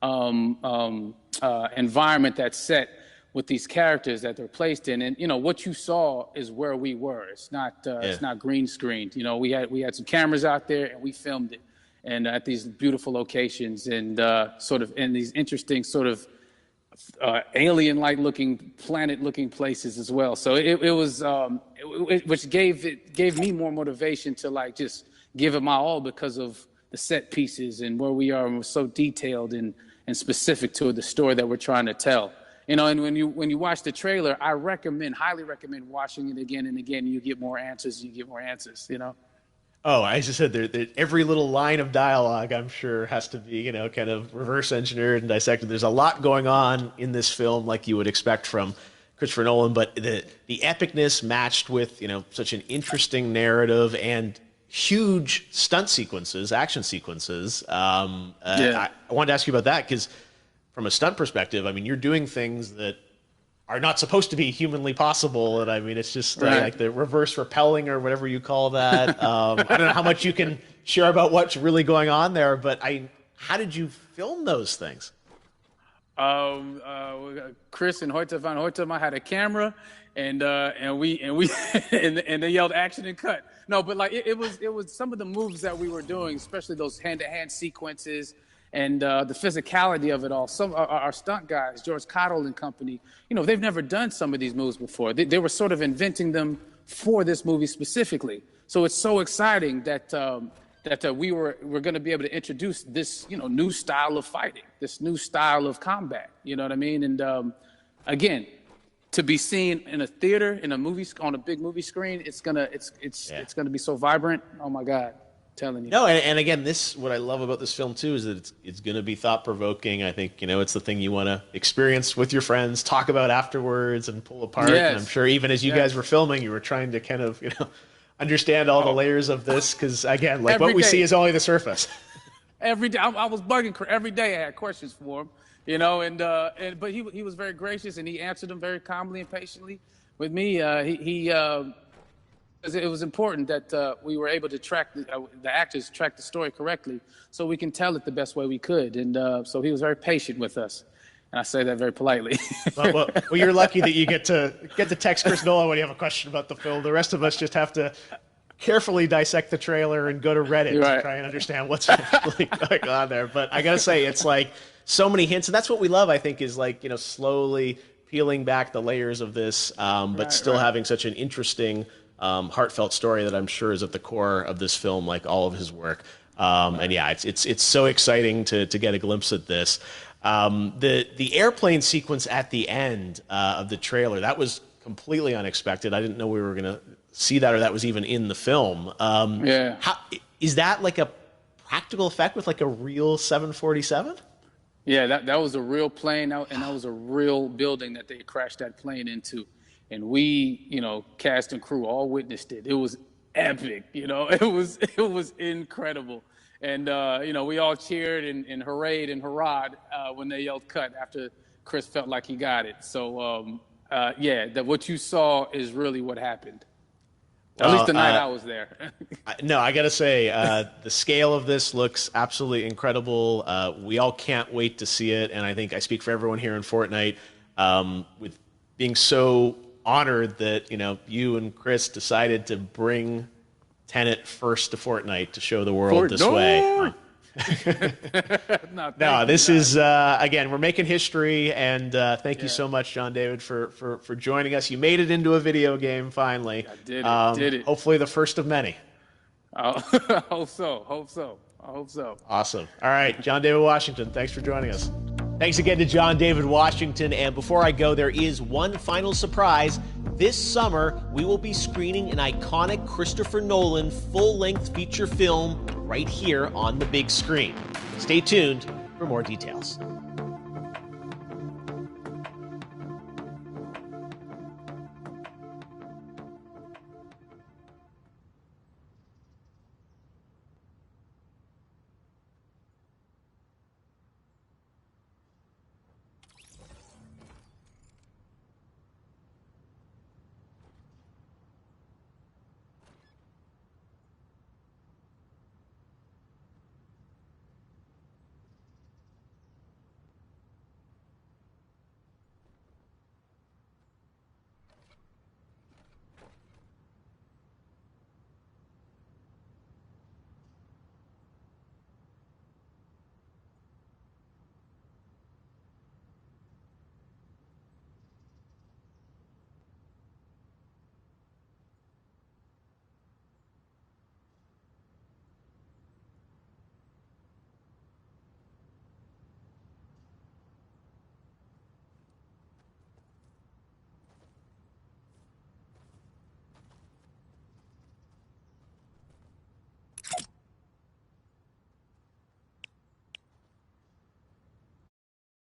environment that's set with these characters that they're placed in. And, what you saw is where we were. It's not green screened. We had some cameras out there and we filmed it, and at these beautiful locations and sort of in these interesting sort of alien-like looking, planet-looking places as well. So which gave me more motivation to just give it my all because of the set pieces and where we are, and we're so detailed and specific to the story that we're trying to tell. And when you watch the trailer, I highly recommend watching it again and again. And you get more answers. Oh, I just said every little line of dialogue, I'm sure, has to be, kind of reverse engineered and dissected. There's a lot going on in this film, like you would expect from Christopher Nolan, but the epicness matched with, such an interesting narrative and huge stunt sequences, action sequences. I wanted to ask you about that because from a stunt perspective, I mean, you're doing things that are not supposed to be humanly possible. And I mean, it's just like the reverse rappelling or whatever you call that. I don't know how much you can share about what's really going on there, but how did you film those things? Chris and Hoyte van Hoytema had a camera, and they yelled action and cut. No, but it was some of the moves that we were doing, especially those hand-to-hand sequences. And the physicality of it all. Some our stunt guys, George Cottle and company, they've never done some of these moves before. They were sort of inventing them for this movie specifically. So it's so exciting that we're going to be able to introduce this new style of fighting, this new style of combat. You know what I mean? And again, to be seen in a theater, in a movie, on a big movie screen, it's gonna be so vibrant. Oh my God. Telling you. No, and again, what I love about this film too is that it's going to be thought provoking. I think it's the thing you want to experience with your friends, talk about afterwards, and pull apart. Yes. And I'm sure even as you guys were filming, you were trying to kind of understand all the layers of this because again, like what we see is only the surface. Every day, I was bugging every day. I had questions for him, but he was very gracious and he answered them very calmly and patiently with me. It was important that we were able to track the actors track the story correctly, so we can tell it the best way we could. And so he was very patient with us, and I say that very politely. well, you're lucky that you get to text Chris Nolan when you have a question about the film. The rest of us just have to carefully dissect the trailer and go to Reddit to try and understand what's really going on there. But I gotta say, it's like so many hints, and that's what we love. I think is slowly peeling back the layers of this, but still having such an interesting. Heartfelt story that I'm sure is at the core of this film, like all of his work. And yeah, it's so exciting to get a glimpse at this. The airplane sequence at the end of the trailer, that was completely unexpected. I didn't know we were going to see that, or that was even in the film. Is that like a practical effect with like a real 747? Yeah, that was a real plane, and that was a real building that they crashed that plane into. And we, cast and crew all witnessed it. It was epic, it was incredible. And, we all cheered and hurrayed and hurrahed when they yelled cut after Chris felt like he got it. So, what you saw is really what happened. At least the night I was there. No, I got to say, the scale of this looks absolutely incredible. We all can't wait to see it. And I think I speak for everyone here in Fortnite with being so honored that you and Chris decided to bring Tenet first to Fortnite to show the world this way. No, this is again, we're making history, and thank you so much, John David, for joining us. You made it into a video game finally. I did it. Hopefully the first of many. I hope so. Awesome. All right, John David Washington, thanks for joining us. Thanks again to John David Washington. And before I go, there is one final surprise. This summer, we will be screening an iconic Christopher Nolan full-length feature film right here on the big screen. Stay tuned for more details.